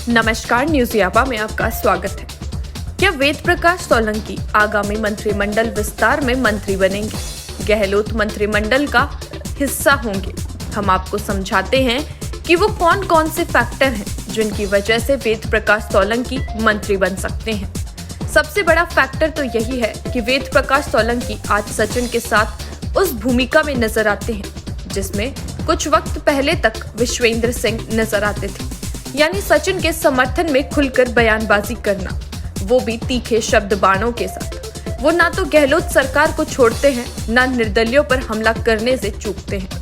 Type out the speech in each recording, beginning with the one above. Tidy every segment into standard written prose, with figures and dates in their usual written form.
नमस्कार, न्यूज यापा में आपका स्वागत है। क्या वेद प्रकाश सोलंकी आगामी मंत्रिमंडल विस्तार में मंत्री बनेंगे? गहलोत मंत्रिमंडल का हिस्सा होंगे? हम आपको समझाते हैं कि वो कौन कौन से फैक्टर हैं जिनकी वजह से वेद प्रकाश सोलंकी मंत्री बन सकते हैं। सबसे बड़ा फैक्टर तो यही है कि वेद प्रकाश सोलंकी आज सचिन के साथ उस भूमिका में नजर आते हैं जिसमें कुछ वक्त पहले तक विश्वेंद्र सिंह नजर आते थे, यानी सचिन के समर्थन में खुलकर बयानबाजी करना, वो भी तीखे शब्द बाणों के साथ। वो ना तो गहलोत सरकार को छोड़ते हैं, ना निर्दलियों पर हमला करने से चूकते हैं।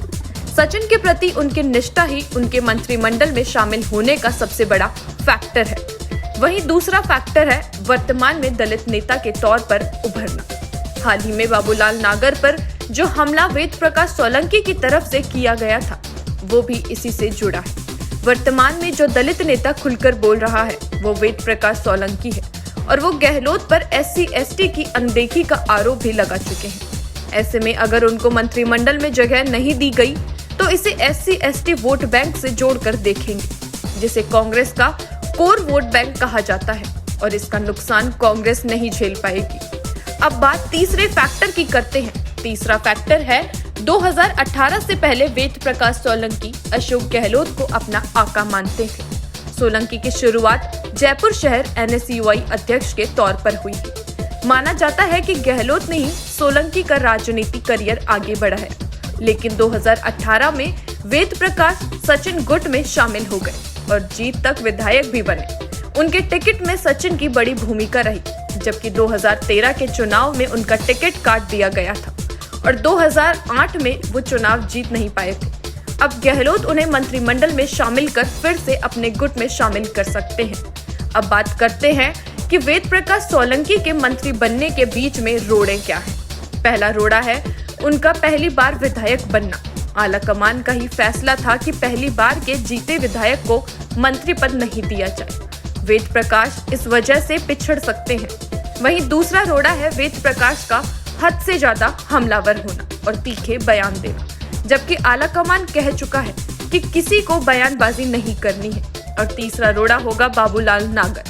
सचिन के प्रति उनकी निष्ठा ही उनके मंत्रिमंडल में शामिल होने का सबसे बड़ा फैक्टर है। वहीं दूसरा फैक्टर है वर्तमान में दलित नेता के तौर पर उभरना। हाल ही में बाबूलाल नागर पर जो हमला वेद प्रकाश सोलंकी की तरफ से किया गया था, वो भी इसी से जुड़ा है। वर्तमान में जो दलित नेता खुलकर बोल रहा है वो वेद प्रकाश सोलंकी है और वो गहलोत पर SC/ST की अनदेखी का आरोप भी लगा चुके हैं। ऐसे में अगर उनको मंत्रिमंडल में जगह नहीं दी गई तो इसे SC/ST वोट बैंक से जोड़कर देखेंगे, जिसे कांग्रेस का कोर वोट बैंक कहा जाता है, और इसका नुकसान कांग्रेस नहीं झेल पाएगी। अब बात तीसरे फैक्टर की करते हैं। तीसरा फैक्टर है 2018 से पहले वेद प्रकाश सोलंकी अशोक गहलोत को अपना आका मानते थे। सोलंकी की शुरुआत जयपुर शहर NSUI अध्यक्ष के तौर पर हुई है। माना जाता है कि गहलोत ने ही सोलंकी का राजनीतिक करियर आगे बढ़ाया, लेकिन 2018 में वेद प्रकाश सचिन गुट में शामिल हो गए और जीत तक विधायक भी बने। उनके टिकट में सचिन की बड़ी भूमिका रही, जबकि 2013 के चुनाव में उनका टिकट काट दिया गया था और 2008 में वो चुनाव जीत नहीं पाए थे। अब गहलोत उन्हें मंत्रिमंडल में शामिल कर फिर से अपने गुट में शामिल कर सकते हैं। अब बात करते हैं कि वेद प्रकाश सोलंकी के मंत्री बनने के बीच में रोड़े क्या हैं। पहला रोड़ा है उनका पहली बार विधायक बनना। आलाकमान का ही फैसला था कि पहली बार के जीते विधायक को मंत्री पद नहीं दिया जाए। वेद प्रकाश इस वजह से पिछड़ सकते हैं। वहीं दूसरा रोड़ा है वेद प्रकाश का हद से ज्यादा हमलावर होना और तीखे बयान देना, जबकि आलाकमान कह चुका है कि किसी को बयानबाजी नहीं करनी है। और तीसरा रोड़ा होगा बाबूलाल नागर,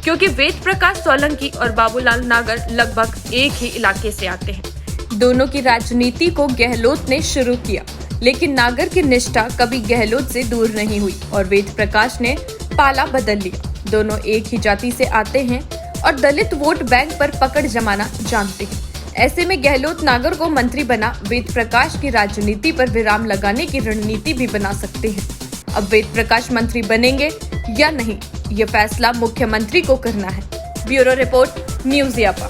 क्योंकि वेद प्रकाश सोलंकी और बाबूलाल नागर लगभग एक ही इलाके से आते हैं। दोनों की राजनीति को गहलोत ने शुरू किया, लेकिन नागर की निष्ठा कभी गहलोत से दूर नहीं हुई और वेद प्रकाश ने पाला बदल लिया। दोनों एक ही जाति से आते हैं और दलित वोट बैंक पर पकड़ जमाना जानते हैं। ऐसे में गहलोत नागर को मंत्री बना वेद प्रकाश की राजनीति पर विराम लगाने की रणनीति भी बना सकते हैं। अब वेद प्रकाश मंत्री बनेंगे या नहीं, ये फैसला मुख्यमंत्री को करना है। Bureau report, news यापा।